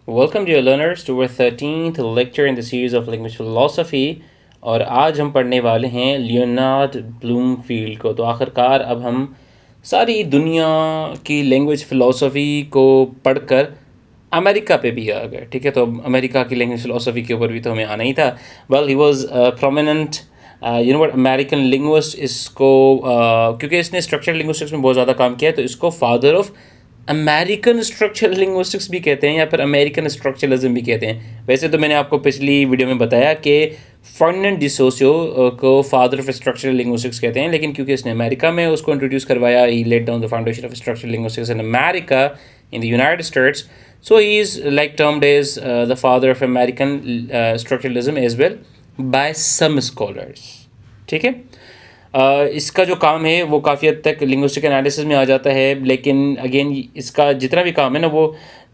Welcome dear learners to our 13th lecture in the series of language philosophy। और आज हम पढ़ने वाले हैं लियोनार्ड ब्लूमफील्ड को। तो आखिरकार अब हम सारी दुनिया की लैंग्वेज फ़िलासफ़ी को पढ़कर अमेरिका पे भी आ गए। ठीक है, तो अमेरिका की लैंग्वेज फ़िलासफ़ी के ऊपर भी तो हमें आना ही था। Well he was prominent American linguist. इसको क्योंकि इसने स्ट्रक्चरल लिंग्विस्टिक्स में बहुत ज़्यादा काम किया है, तो इसको father of American structural linguistics भी कहते हैं या फिर अमेरिकन स्ट्रक्चरलिज्म भी कहते हैं। वैसे तो मैंने आपको पिछली वीडियो में बताया कि फर्डिनेंड डी सोसियो को फादर ऑफ स्ट्रक्चरल लिंग्विस्टिक्स कहते हैं, लेकिन क्योंकि इसने अमेरिका में उसको इंट्रोड्यूस करवाया, he laid down the foundation of structural linguistics in America in the United States. So he is like termed as the father of American structuralism as well by some scholars. ठीक है, इसका जो काम है वो काफ़ी हद तक लिंग्विस्टिक एनालिसिस में आ जाता है, लेकिन अगेन इसका जितना भी काम है ना वो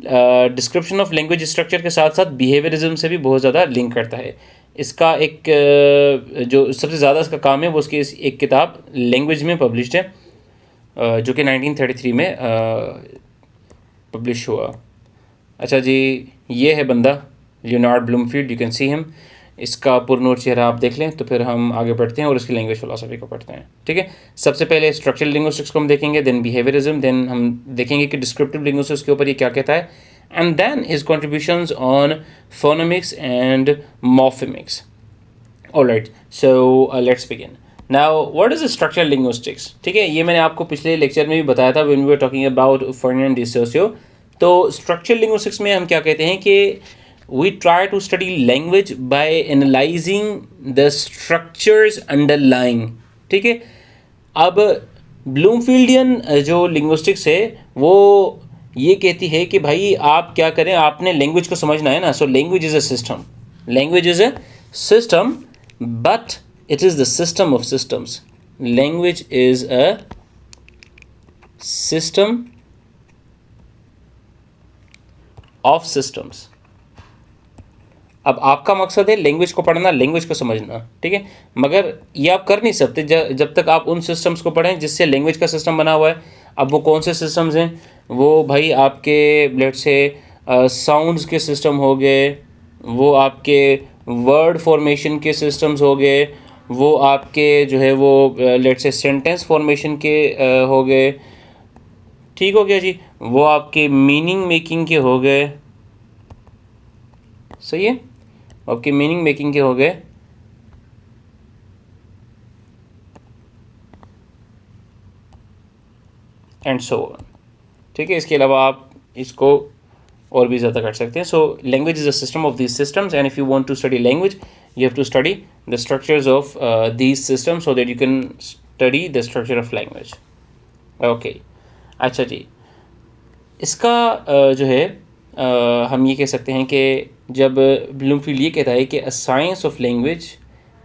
डिस्क्रिप्शन ऑफ लैंग्वेज स्ट्रक्चर के साथ साथ बिहेवियरिज्म से भी बहुत ज़्यादा लिंक करता है। इसका एक जो सबसे ज़्यादा इसका काम है वो उसकी एक किताब लैंग्वेज में पब्लिश्ड है, जो कि 1933 में पब्लिश हुआ। अच्छा जी, ये है बंदा Leonard Bloomfield, you can see him. इसका पुरनूर चेहरा आप देख लें तो फिर हम आगे बढ़ते हैं और इसकी लैंग्वेज फ़िलासफ़ी को पढ़ते हैं। ठीक है, सबसे पहले स्ट्रक्चरल लिंग्विस्टिक्स को हम देखेंगे, देन बिहेवियरिज्म, देन हम देखेंगे कि डिस्क्रिप्टिव लिंग्विस्टिक्स के ऊपर ये क्या कहता है, and then his contributions on phonemics and morphemics. Alright, so let's begin. Now what is structural linguistics? ठीक है, ये मैंने आपको पिछले लेक्चर में भी बताया था when we were talking about Ferdinand de Saussure. तो स्ट्रक्चरल लिंग्विस्टिक्स में हम क्या कहते हैं कि we try to study language by analyzing the structures underlying। ठीक है, अब ब्लूमफील्डियन जो लिंग्विस्टिक्स है वो ये कहती है कि भाई आप क्या करें, आपने लैंग्वेज को समझना है ना। सो language is a system, language is a system, but it is the system of systems. Language is a system of systems. अब आपका मकसद है लैंग्वेज को पढ़ना, लैंग्वेज को समझना, ठीक है, मगर ये आप कर नहीं सकते जब तक आप उन सिस्टम्स को पढ़ें जिससे लैंग्वेज का सिस्टम बना हुआ है। अब वो कौन से सिस्टम्स हैं? वो भाई आपके लेट्स से साउंड्स के सिस्टम हो गए, वो आपके वर्ड फॉर्मेशन के सिस्टम्स हो गए, वो आपके जो है वो लेट्स से सेंटेंस फॉर्मेशन के हो गए। ठीक हो गया जी, वो आपके मीनिंग मेकिंग के हो गए, सही है, आपके मीनिंग मेकिंग के हो गए। And so on. ठीक है, इसके अलावा आप इसको और भी ज़्यादा कर सकते हैं। So language is a system of these systems, and if you want to study language you have to study the structures of these systems so that you can study the structure of language. Okay, अच्छा जी, इसका जो है हम ये कह सकते हैं कि जब ब्लूमफील्ड ये कहता है कि a science of language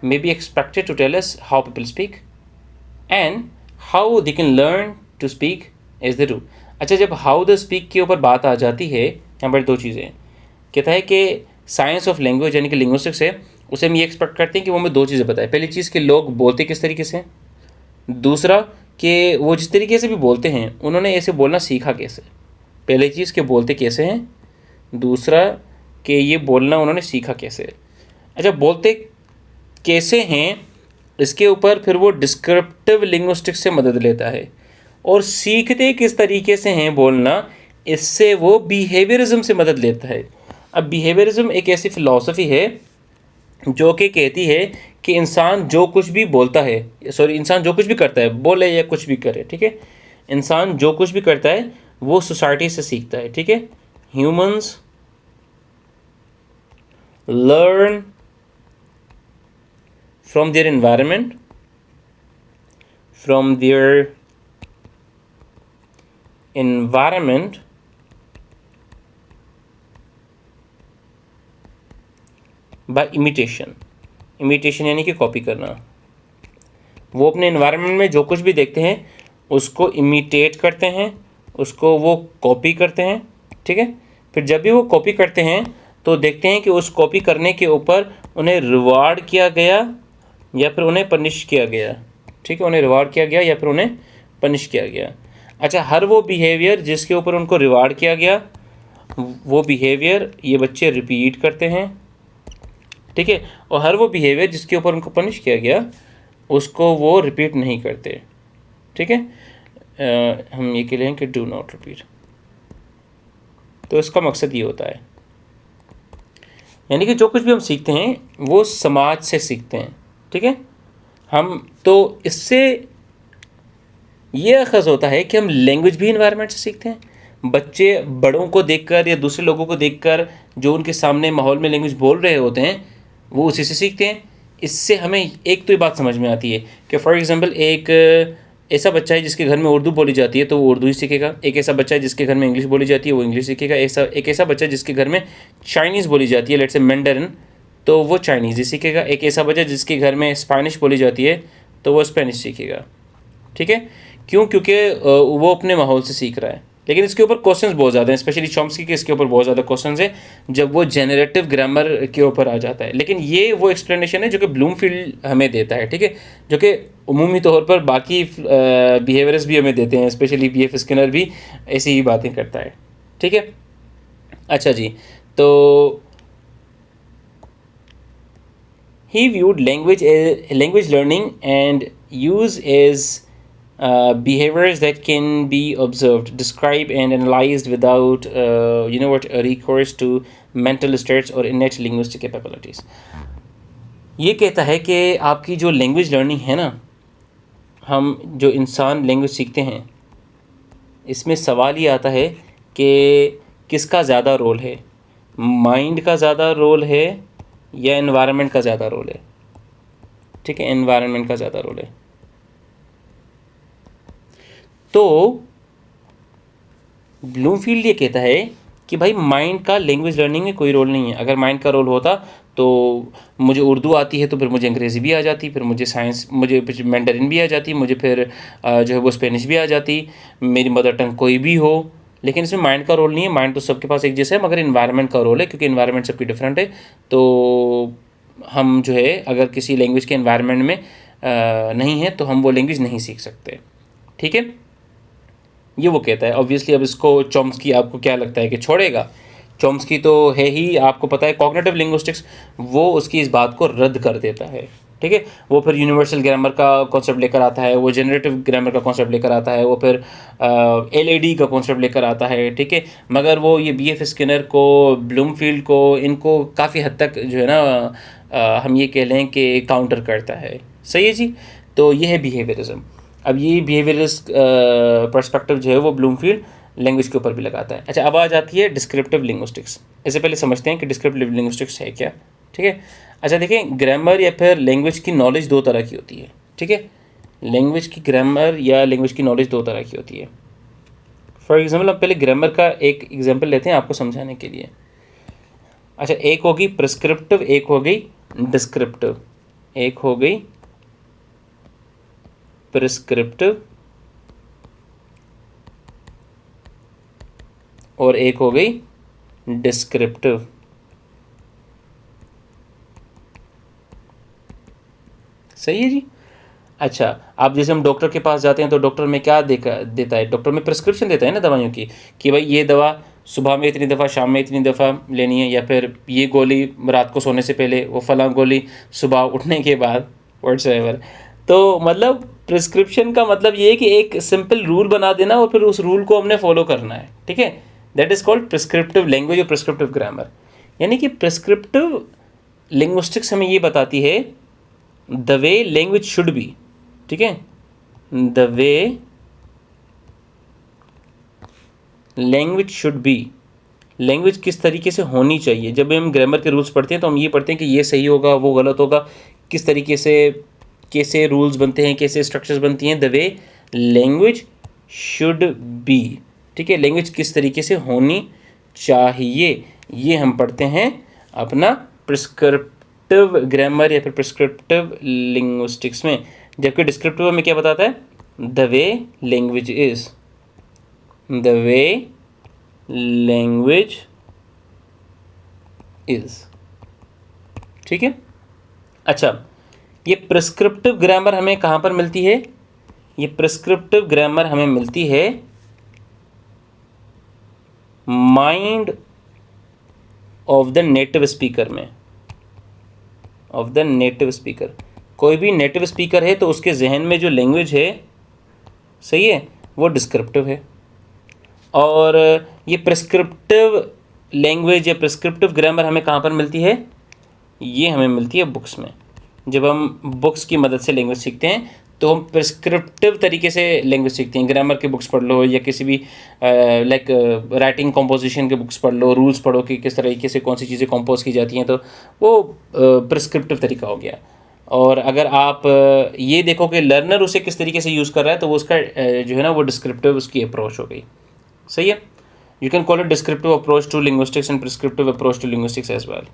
may be expected to tell us how people speak and how they can learn to speak as they do. अच्छा, जब हाउ द स्पीक के ऊपर बात आ जाती है, यहाँ पर दो चीज़ें कहता है कि साइंस ऑफ लैंग्वेज यानी कि लिंग्विस्टिक्स है, उसे हम ये एक्सपेक्ट करते हैं कि वो हमें दो चीज़ें बताए। पहली चीज़ कि लोग बोलते किस तरीके से, दूसरा कि वो जिस तरीके से भी बोलते हैं उन्होंने ऐसे बोलना सीखा कैसे। पहली चीज़ कि बोलते कैसे हैं, दूसरा कि ये बोलना उन्होंने सीखा कैसे। अच्छा, बोलते कैसे हैं इसके ऊपर फिर वो डिस्क्रिप्टिव लिंग्विस्टिक्स से मदद लेता है, और सीखते किस तरीके से हैं बोलना, इससे वो बिहेवियरिज्म से मदद लेता है। अब बिहेवियरिज्म एक ऐसी फ़िलासफ़ी है जो कि कहती है कि इंसान जो कुछ भी बोलता है, इंसान जो कुछ भी करता है, बोले या कुछ भी करे, ठीक है, इंसान जो कुछ भी करता है वो सोसाइटी से सीखता है। ठीक है, humans learn from their environment, by imitation यानी कि कॉपी करना। वो अपने एनवायरनमेंट में जो कुछ भी देखते हैं उसको इमिटेट करते हैं, उसको वो कॉपी करते हैं। ठीक है, फिर जब भी वो कॉपी करते हैं तो देखते हैं कि उस कॉपी करने के ऊपर उन्हें रिवार्ड किया गया या फिर उन्हें पनिश किया गया। ठीक है, उन्हें रिवार्ड किया गया या फिर उन्हें पनिश किया गया। अच्छा, हर वो बिहेवियर जिसके ऊपर उनको रिवार्ड किया गया वो बिहेवियर ये बच्चे रिपीट करते हैं, ठीक है, और हर वो बिहेवियर जिसके ऊपर उनको पनिश किया गया उसको वो रिपीट नहीं करते, ठीक है। हम ये कह लें कि डू नॉट रिपीट। तो इसका मकसद ये होता है, यानी कि जो कुछ भी हम सीखते हैं वो समाज से सीखते हैं, ठीक है। हम तो इससे ये अखज़ होता है कि हम लैंग्वेज भी इन्वायरमेंट से सीखते हैं। बच्चे बड़ों को देखकर या दूसरे लोगों को देखकर जो उनके सामने माहौल में लैंग्वेज बोल रहे होते हैं वो उसी से सीखते हैं। इससे हमें एक तो ये बात समझ में आती है कि फॉर एग्ज़ाम्पल एक ऐसा बच्चा है जिसके घर में उर्दू बोली जाती है तो वो उर्दू ही सीखेगा। एक ऐसा बच्चा है जिसके घर में इंग्लिश बोली जाती है वो इंग्लिश सीखेगा। एक ऐसा बच्चा है जिसके घर में चाइनीज़ बोली जाती है, लेट्स से मैंडरिन, तो वो चाइनीज़ ही सीखेगा। एक ऐसा बच्चा जिसके घर में स्पेनिश बोली जाती है तो वो स्पेनिश सीखेगा, ठीक है। क्यों? क्योंकि वो अपने माहौल से सीख रहा है। लेकिन इसके ऊपर क्वेश्चंस बहुत ज़्यादा हैं, स्पेशली चॉम्स्की के इसके ऊपर बहुत ज़्यादा क्वेश्चंस हैं जब वो जेनरेटिव ग्रामर के ऊपर आ जाता है। लेकिन ये वो एक्सप्लेनेशन है जो कि ब्लूमफील्ड हमें देता है, ठीक है, जो कि उमूमी तौर पर बाकी बिहेवियर्स भी हमें देते हैं, स्पेशली B.F. स्किनर भी ऐसी ही बातें करता है, ठीक है। अच्छा जी, तो he viewed language learning and use as behaviors that can be observed, described and analyzed without recourse to mental states or innate linguistic capabilities. ये कहता है कि आपकी जो लैंग्वेज लर्निंग है ना, हम जो इंसान लैंग्वेज सीखते हैं इसमें सवाल ये आता है कि किसका ज़्यादा रोल है, माइंड का ज़्यादा रोल है या एनवायरनमेंट का ज़्यादा रोल है, ठीक है, एनवायरनमेंट का ज़्यादा रोल है। तो ब्लूमफील्ड ये कहता है कि भाई माइंड का लैंग्वेज लर्निंग में कोई रोल नहीं है। अगर माइंड का रोल होता तो मुझे उर्दू आती है तो फिर मुझे अंग्रेज़ी भी आ जाती, फिर मुझे साइंस, मुझे मैंडरिन भी आ जाती, मुझे फिर जो है वो स्पेनिश भी आ जाती, मेरी मदर टंग कोई भी हो। लेकिन इसमें माइंड का रोल नहीं है, माइंड तो सबके पास एक जैसा है, मगर इन्वायरमेंट का रोल है, क्योंकि इन्वायरमेंट सबकी डिफरेंट है। तो हम जो है अगर किसी लैंग्वेज के इन्वायरमेंट में नहीं है तो हम वो लैंग्वेज नहीं सीख सकते, ठीक है। ये वो कहता है। ऑब्वियसली अब इसको चॉम्स्की आपको क्या लगता है कि छोड़ेगा? चॉम्स्की तो है ही, आपको पता है कॉग्निटिव लिंग्विस्टिक्स, वो उसकी इस बात को रद्द कर देता है, ठीक है। वो फिर यूनिवर्सल ग्रामर का कॉन्सेप्ट लेकर आता है, वो जनरेटिव ग्रामर का कॉन्सेप्ट लेकर आता है, वो फिर LAD का कॉन्सेप्ट लेकर आता है, ठीक है। मगर वो ये B.F. स्किनर को, ब्लूमफील्ड को, इनको काफ़ी हद तक जो है ना हम ये कह लें कि काउंटर करता है। सही है जी। तो ये है बिहेवियरिज्म। अब ये बिहेवियरिस्ट पर्सपेक्टिव जो है वो ब्लूमफील्ड लैंग्वेज के ऊपर भी लगाता है। अच्छा, अब आ जाती है डिस्क्रिप्टिव लिंग्विस्टिक्स। इससे पहले समझते हैं कि डिस्क्रिप्टिव लिंग्विस्टिक्स है क्या, ठीक है। अच्छा देखें, ग्रामर या फिर लैंग्वेज की नॉलेज दो तरह की होती है, ठीक है। लैंग्वेज की ग्रामर या लैंग्वेज की नॉलेज दो तरह की होती है। फॉर एग्जाम्पल, हम पहले ग्रामर का एक एग्जाम्पल लेते हैं आपको समझाने के लिए। अच्छा, एक होगी प्रिस्क्रिप्टिव, एक हो गई डिस्क्रिप्टिव। एक हो गई प्रिस्क्रिप्टिव और एक हो गई डिस्क्रिप्टिव। सही है जी। अच्छा, आप जैसे हम डॉक्टर के पास जाते हैं तो डॉक्टर में क्या देता है? डॉक्टर में प्रिस्क्रिप्शन देता है ना दवाइयों की, कि भाई ये दवा सुबह में इतनी दफ़ा, शाम में इतनी दफ़ा लेनी है, या फिर ये गोली रात को सोने से पहले, वो फलां गोली सुबह उठने के बाद, व्हाट्सएवर। तो मतलब प्रिस्क्रिप्शन का मतलब ये है कि एक सिंपल रूल बना देना और फिर उस रूल को हमने फॉलो करना है, ठीक है। That is called prescriptive language और प्रिस्क्रिप्टिव ग्रामर। यानी कि प्रिस्क्रिप्टिव लिंग्विस्टिक्स हमें ये बताती है the way language should be, ठीक है, the way language should be, language किस तरीके से होनी चाहिए। जब हम ग्रामर के रूल्स पढ़ते हैं तो हम ये पढ़ते हैं कि ये सही होगा, वो गलत होगा, किस तरीके से कैसे रूल्स बनते हैं, कैसे स्ट्रक्चर्स बनती हैं। The way language should be, ठीक है, लैंग्वेज किस तरीके से होनी चाहिए, ये हम पढ़ते हैं अपना प्रिस्क्रिप्टिव ग्रामर या फिर प्रिस्क्रिप्टिव लिंग्विस्टिक्स में। जबकि डिस्क्रिप्टिव में क्या बताता है? The way language is, the way language is, ठीक है। अच्छा, ये प्रिस्क्रिप्टिव ग्रामर हमें कहाँ पर मिलती है? ये प्रिस्क्रिप्टिव ग्रामर हमें मिलती है mind of the native speaker में, ऑफ द नेटिव स्पीकर, कोई भी नेटिव स्पीकर है तो उसके जहन में जो लैंग्वेज है, सही है, वो डिस्क्रिप्टिव है। और ये प्रिस्क्रिप्टिव लैंग्वेज या प्रिस्क्रिप्टिव ग्रामर हमें कहाँ पर मिलती है? ये हमें मिलती है बुक्स में। जब हम बुक्स की मदद से लैंग्वेज सीखते हैं तो हम प्रिस्क्रिप्टिव तरीके से लैंग्वेज सीखते हैं। ग्रामर के बुक्स पढ़ लो या किसी भी लाइक राइटिंग कंपोजिशन के बुक्स पढ़ लो, रूल्स पढ़ो कि किस तरीके से कौन सी चीज़ें कंपोज की जाती हैं, तो वो प्रिस्क्रिप्टिव तरीका हो गया। और अगर आप ये देखो कि लर्नर उसे किस तरीके से यूज़ कर रहा है, तो वो उसका जो है ना वो डिस्क्रिप्टिव उसकी अप्रोच हो गई। सही है, you can call it descriptive approach to linguistics and prescriptive approach to linguistics as well.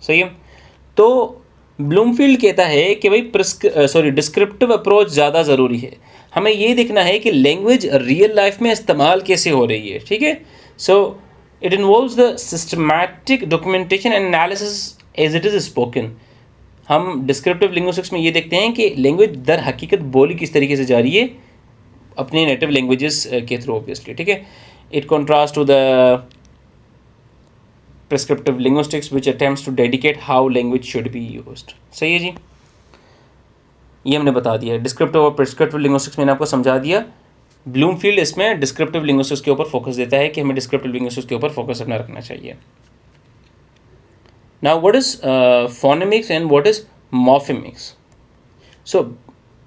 सही है, तो ब्लूमफील्ड कहता है कि भाई डिस्क्रिप्टिव अप्रोच ज़्यादा ज़रूरी है। हमें ये देखना है कि लैंग्वेज रियल लाइफ में इस्तेमाल कैसे हो रही है। ठीक है, so it involves the systematic documentation and analysis as it is spoken. हम डिस्क्रिप्टिव लिंग्विस्टिक्स में ये देखते हैं कि लैंग्वेज दर हकीकत बोली किस तरीके से जा रही है अपने नेटिव लैंग्वेजेस के थ्रू, ऑब्वियसली। ठीक है, it contrast to the prescriptive linguistics which attempts to dedicate how language should be used। सही है जी, ये हमने बता दिया। डिस्क्रिप्टिव और प्रिस्क्रिप्टिव लिंग्विस्टिक्स मैंने आपको समझा दिया। ब्लूमफील्ड इसमें डिस्क्रिप्टिव लिंग्विस्टिक्स के ऊपर फोकस देता है कि हमें डिस्क्रिप्टिव लिंग्विस्टिक्स के ऊपर फोकस अपना रखना चाहिए। Now what is phonemics and what is morphemics? So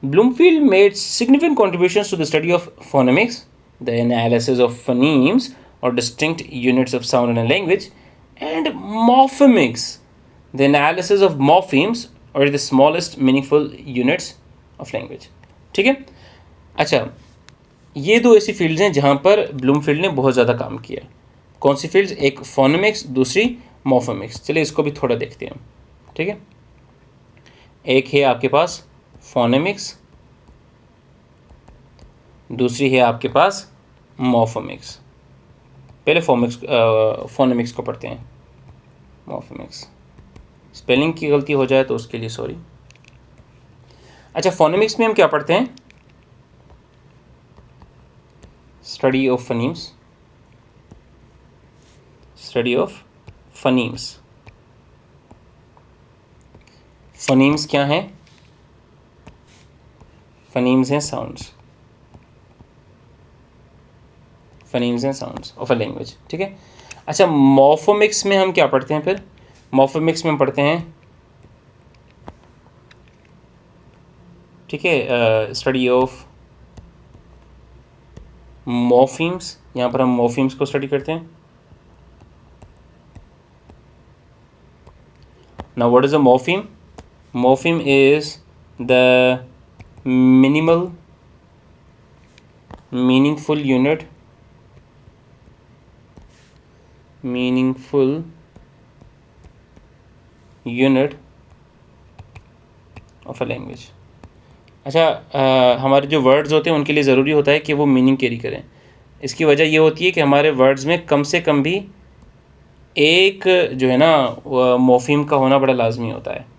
Bloomfield made significant contributions to the study of phonemics, the analysis of phonemes or distinct units of sound in a language, and morphemics, the analysis of morphemes or the smallest meaningful units of language। ठीक है, अच्छा, ये दो ऐसी fields हैं जहाँ पर Bloomfield ने बहुत ज़्यादा काम किया। कौन सी फील्ड्स? एक फोनेमिक्स, दूसरी मॉर्फेमिक्स। चलिए इसको भी थोड़ा देखते हैं। ठीक है, एक है आपके पास फोनेमिक्स, दूसरी है आपके पास मॉर्फेमिक्स। पहले फोनेमिक्स को पढ़ते हैं। मॉर्फेमिक्स, स्पेलिंग की गलती हो जाए तो उसके लिए सॉरी। अच्छा, फोनेमिक्स में हम क्या पढ़ते हैं? Study of phonemes, study of phonemes. Phonemes क्या हैं? फनीम्स हैं sounds, phonemes and sounds of a language. ठीक है, अच्छा, मॉर्फेमिक्स में हम क्या पढ़ते हैं फिर? मॉर्फेमिक्स में हम पढ़ते हैं, ठीक है, स्टडी ऑफ मॉर्फीम्स। यहाँ पर हम मॉर्फीम्स को स्टडी करते हैं। Now what is a morpheme? Morpheme is the minimal meaningful unit of a language। अच्छा, हमारे जो वर्ड्स होते हैं उनके लिए ज़रूरी होता है कि वो मीनिंग कैरी करें। इसकी वजह ये होती है कि हमारे वर्ड्स में कम से कम भी एक जो है ना मॉर्फीम का होना बड़ा लाजमी होता है।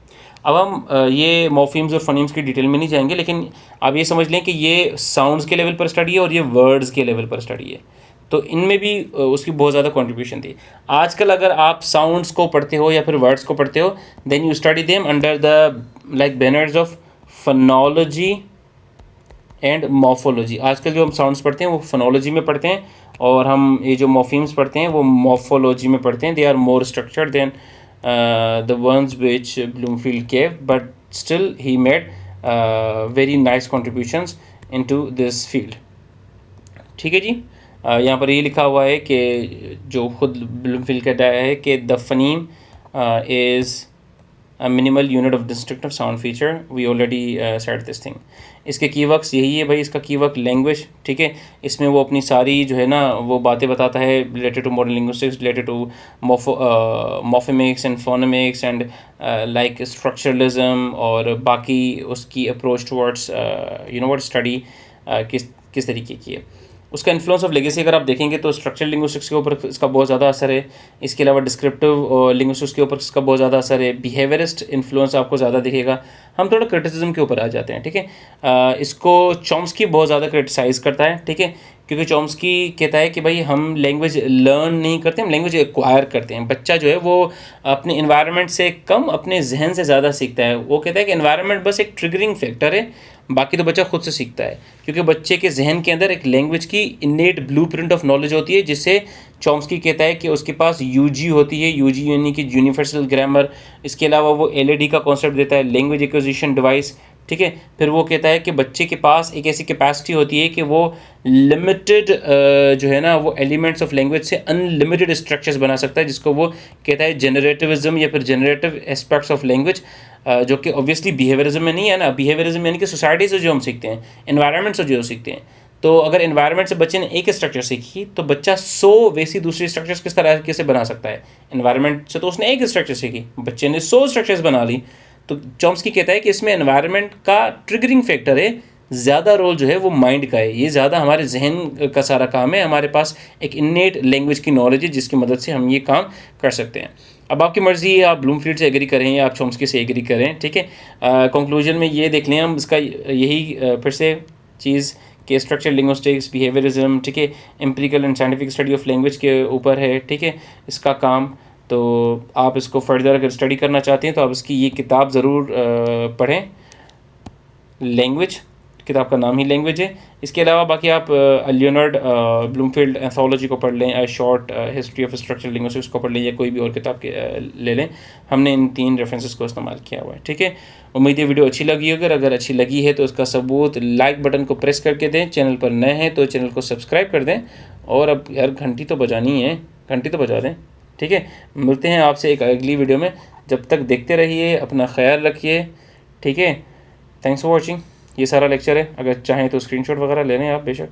अब हम ये मॉर्फीम्स और फनीम्स की डिटेल में नहीं जाएंगे, लेकिन आप ये समझ लें कि ये साउंड्स के लेवल पर स्टडी है और ये वर्ड्स के लेवल पर स्टडी है, तो इनमें भी उसकी बहुत ज़्यादा कंट्रीब्यूशन थी। आजकल अगर आप साउंड्स को पढ़ते हो या फिर वर्ड्स को पढ़ते हो, then you study them under the like banners of phonology and morphology. आजकल जो हम साउंड्स पढ़ते हैं वो फोनोलॉजी में पढ़ते हैं, और हम ये जो मॉर्फीम्स पढ़ते हैं वो मॉर्फोलॉजी में पढ़ते हैं। They are more structured than the ones which Bloomfield gave, but still he made very nice contributions into this field। ठीक है जी, यहाँ पर ये लिखा हुआ है कि जो खुद ब्लूमफील्ड कहता है कि the phoneme is a minimal unit of distinctive sound feature, we already said this thing। इसके कीवर्ड्स यही है भाई, इसका कीवर्ड लैंग्वेज। ठीक है, इसमें वो अपनी सारी जो है ना वो बातें बताता है related to modern linguistics, related to morphemics and phonemics and like structuralism, और बाकी उसकी अप्रोच टुवर्ड्स व्हाट स्टडी किस तरीके की है। उसका इन्फ्लुएंस ऑफ लेगेसी अगर आप देखेंगे तो स्ट्रक्चरल लिंग्विस्टिक्स के ऊपर इसका बहुत ज़्यादा असर है। इसके अलावा डिस्क्रिप्टिव लिंग्विस्टिक्स के ऊपर इसका बहुत ज़्यादा असर है। बिहेवियरिस्ट इन्फ्लुएंस आपको ज़्यादा दिखेगा। हम थोड़ा क्रिटिसिज्म के ऊपर आ जाते हैं। ठीक है, इसको चॉम्स्की बहुत ज़्यादा क्रिटिसाइज़ करता है। ठीक है, क्योंकि चॉम्स्की कहता है कि भाई हम लैंग्वेज लर्न नहीं करते, हम लैंग्वेज एक्वायर करते हैं। बच्चा जो है वो अपने इन्वायरमेंट से कम अपने जहन से ज़्यादा सीखता है। वो कहता है कि इन्वायरमेंट बस एक ट्रिगरिंग फैक्टर है, बाकी तो बच्चा खुद से सीखता है, क्योंकि बच्चे के जहन के अंदर एक लैंग्वेज की इनेट ब्लूप्रिंट ऑफ नॉलेज होती है, जिससे चॉम्स्की कहता है कि उसके पास यूजी होती है, यूजी यानी कि यूनिवर्सल ग्रामर। इसके अलावा वो एलईडी का कॉन्सेप्ट देता है, लैंग्वेज एक्विजिशन डिवाइस, ठीक है। फिर वो कहता है कि बच्चे के पास एक ऐसी कैपेसिटी होती है कि वो लिमिटेड जो है ना वो एलिमेंट्स ऑफ लैंग्वेज से अनलिमिटेड स्ट्रक्चर्स बना सकता है, जिसको वो कहता है जनरेटिविज्म या फिर जनरेटिव एस्पेक्ट्स ऑफ लैंग्वेज, जो कि ऑब्वियसली बिहेवियरिज्म में नहीं है ना। बिहेवियरिज्म यानी कि सोसाइटी से जो हम सीखते हैं, एनवायरनमेंट से जो सीखते हैं। तो अगर एनवायरनमेंट से बच्चे ने एक स्ट्रक्चर सीखी तो बच्चा 100 वैसी दूसरी स्ट्रक्चर्स किस तरह से बना सकता है। एनवायरनमेंट से तो उसने एक स्ट्रक्चर सीखी, बच्चे ने 100 स्ट्रक्चर्स बना ली। तो चॉम्स्की कहता है कि इसमें एनवायरनमेंट का ट्रिगरिंग फैक्टर है, ज़्यादा रोल जो है वो माइंड का है। ये ज़्यादा हमारे जहन का सारा काम है, हमारे पास एक इन्नेट लैंग्वेज की नॉलेज है जिसकी मदद से हम ये काम कर सकते हैं। अब आपकी मर्ज़ी है, आप ब्लूमफील्ड से एग्री करें या आप चॉम्स्की से एग्री करें, ठीक है। कंक्लूजन में ये देख लें हम, इसका यही फिर से चीज़ कि स्ट्रक्चर लिंग्विस्टिक्स, बिहेवियरिज्म, ठीक है, empirical and scientific study of language के ऊपर है, ठीक है, इसका काम। तो आप इसको फर्दर अगर स्टडी करना चाहते हैं तो आप इसकी ये किताब ज़रूर पढ़ें, लैंग्वेज, किताब का नाम ही लैंग्वेज है। इसके अलावा बाकी आप लियोनार्ड ब्लूमफील्ड एंथोलॉजी को पढ़ लें, ए short history of structural linguistics को पढ़ लें, या कोई भी और किताब ले लें। हमने इन 3 रेफरेंसेस को इस्तेमाल किया हुआ है, ठीक है। उम्मीद है वीडियो अच्छी लगी होगी। अगर अच्छी लगी है तो उसका सबूत लाइक बटन को प्रेस करके दें। चैनल पर नए हैं तो चैनल को सब्सक्राइब कर दें, और अब यार घंटी तो बजानी है, घंटी तो बजा दें, ठीक है। मिलते हैं आपसे एक अगली वीडियो में, जब तक देखते रहिए, अपना ख्याल रखिए, ठीक है। Thanks for watching. ये सारा लेक्चर है, अगर चाहें तो स्क्रीनशॉट वगैरह ले लें आप बेशक।